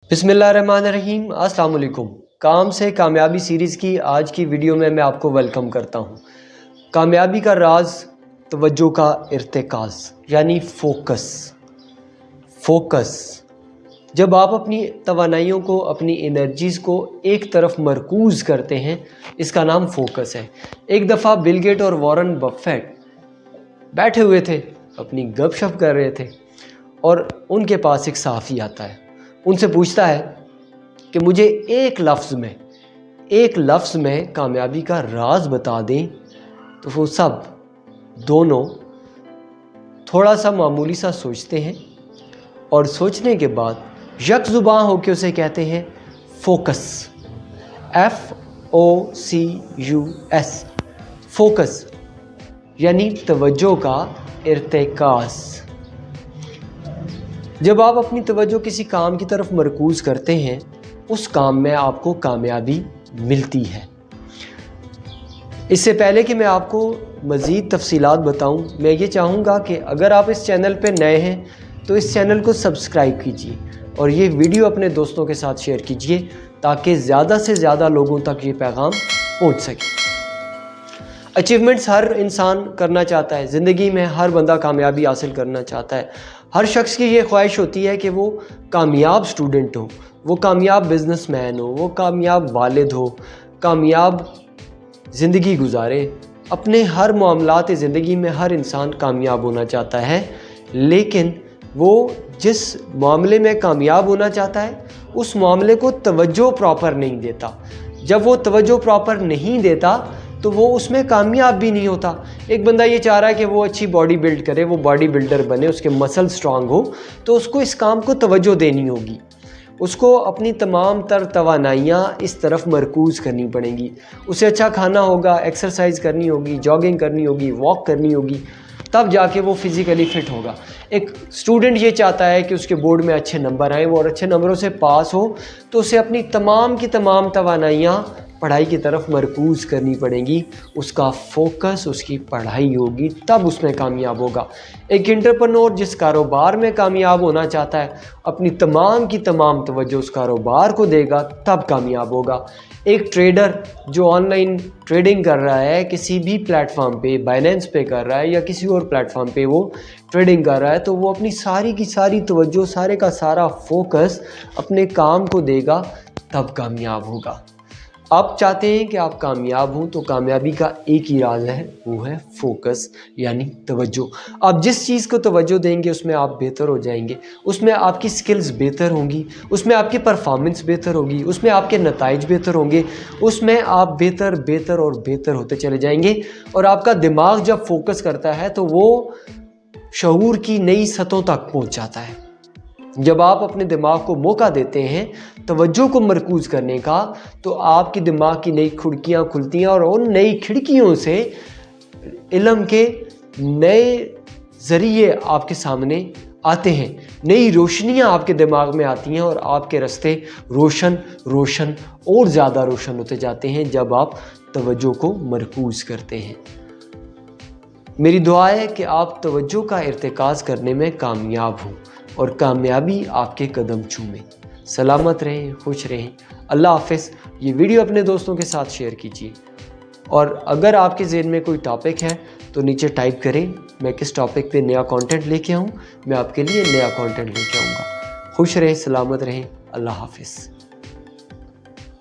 बिस्मिल्लाहिर्रहमानिर्रहीम। अस्सलाम वालेकुम। काम से कामयाबी सीरीज़ की आज की वीडियो में मैं आपको वेलकम करता हूँ। कामयाबी का राज तवज्जो का इर्तिकाज़ यानी फोकस। जब आप अपनी तवानाइयों को, अपनी एनर्जीज़ को एक तरफ मरकूज़ करते हैं, इसका नाम फोकस है। एक दफ़ा बिल गेट और वॉरेन बफेट बैठे हुए थे, अपनी गपशप कर रहे थे और उनके पास एक सहाफ़ी आता है। उनसे पूछता है कि मुझे एक लफ्ज़ में कामयाबी का राज बता दें। तो वो सब दोनों थोड़ा सा मामूली सा सोचते हैं और सोचने के बाद यकजुबां होकर उसे कहते हैं फोकस, FOCUS, फोकस यानी तवज्जो का इर्तिकाज़। जब आप अपनी तवज्जो किसी काम की तरफ मरकूज़ करते हैं, उस काम में आपको कामयाबी मिलती है। इससे पहले कि मैं आपको मज़ीद तफसीलात बताऊं, मैं ये चाहूँगा कि अगर आप इस चैनल पर नए हैं तो इस चैनल को सब्सक्राइब कीजिए और ये वीडियो अपने दोस्तों के साथ शेयर कीजिए ताकि ज़्यादा से ज़्यादा लोगों तक ये पैगाम पहुँच सके। अचीवमेंट्स हर इंसान करना चाहता है, ज़िंदगी में हर बंदा कामयाबी हासिल करना चाहता है। हर शख्स की ये ख्वाहिश होती है कि वो कामयाब स्टूडेंट हो, वो कामयाब बिजनेसमैन हो, वो कामयाब वालिद हो, कामयाब ज़िंदगी गुजारे। अपने हर मामलात ज़िंदगी में हर इंसान कामयाब होना चाहता है, लेकिन वो जिस मामले में कामयाब होना चाहता है उस मामले को तवज्जो प्रॉपर नहीं देता। जब वो तवज्जो प्रॉपर नहीं देता तो वो उसमें कामयाब भी नहीं होता। एक बंदा ये चाह रहा है कि वो अच्छी बॉडी बिल्ड करे, वो बॉडी बिल्डर बने, उसके मसल स्ट्रांग हो, तो उसको इस काम को तवज्जो देनी होगी। उसको अपनी तमाम तर तवानाइयाँ इस तरफ मरकूज़ करनी पड़ेंगी। उसे अच्छा खाना होगा, एक्सरसाइज करनी होगी, जॉगिंग करनी होगी, वॉक करनी होगी, तब जाके वो फिज़िकली फ़िट होगा। एक स्टूडेंट ये चाहता है कि उसके बोर्ड में अच्छे नंबर आएँ, वो और अच्छे नंबरों से पास हो, तो उसे अपनी तमाम की तमाम तवानाइयाँ पढ़ाई की तरफ मरकूज़ करनी पड़ेंगी। उसका फोकस उसकी पढ़ाई होगी, तब उसमें कामयाब होगा। एक एंटरप्रेन्योर जिस कारोबार में कामयाब होना चाहता है, अपनी तमाम की तमाम तवज्जो उस कारोबार को देगा, तब कामयाब होगा। एक ट्रेडर जो ऑनलाइन ट्रेडिंग कर रहा है, किसी भी प्लेटफॉर्म पे, बाइनेंस पे कर रहा है या किसी और प्लेटफॉर्म पे वो ट्रेडिंग कर रहा है, तो वो अपनी सारी की सारी तवज्जो, सारे का सारा फोकस अपने काम को देगा, तब कामयाब होगा। आप चाहते हैं कि आप कामयाब हों, तो कामयाबी का एक ही राज है, वो है फोकस यानी तवज्जो। आप जिस चीज़ को तवज्जो देंगे उसमें आप बेहतर हो जाएंगे, उसमें आपकी स्किल्स बेहतर होंगी, उसमें आपकी परफॉर्मेंस बेहतर होगी, उसमें आपके नताइज बेहतर होंगे, उसमें आप बेहतर और बेहतर होते चले जाएंगे। और आपका दिमाग जब फोकस करता है तो वो शऊर की नई सतहों तक पहुँच जाता है। जब आप अपने दिमाग को मौका देते हैं तवज्जो को मरकूज़ करने का, तो आपके दिमाग की नई खिड़कियाँ खुलती हैं और उन नई खिड़कियों से इल्म के नए ज़रिए आपके सामने आते हैं, नई रोशनियाँ आपके दिमाग में आती हैं और आपके रास्ते रोशन और ज़्यादा रोशन होते जाते हैं जब आप तवज्जो को मरकूज़ करते हैं। मेरी दुआ है कि आप तवज्जो का इर्तिकाज़ करने में कामयाब हों और कामयाबी आपके कदम चूमे। सलामत रहें, खुश रहें। अल्लाह हाफ़िज़। ये वीडियो अपने दोस्तों के साथ शेयर कीजिए और अगर आपके ज़हन में कोई टॉपिक है तो नीचे टाइप करें, मैं किस टॉपिक पे नया कंटेंट लेके आऊँ, मैं आपके लिए नया कंटेंट लेके आऊँगा। खुश रहें, सलामत रहें। अल्लाह हाफ़िज़।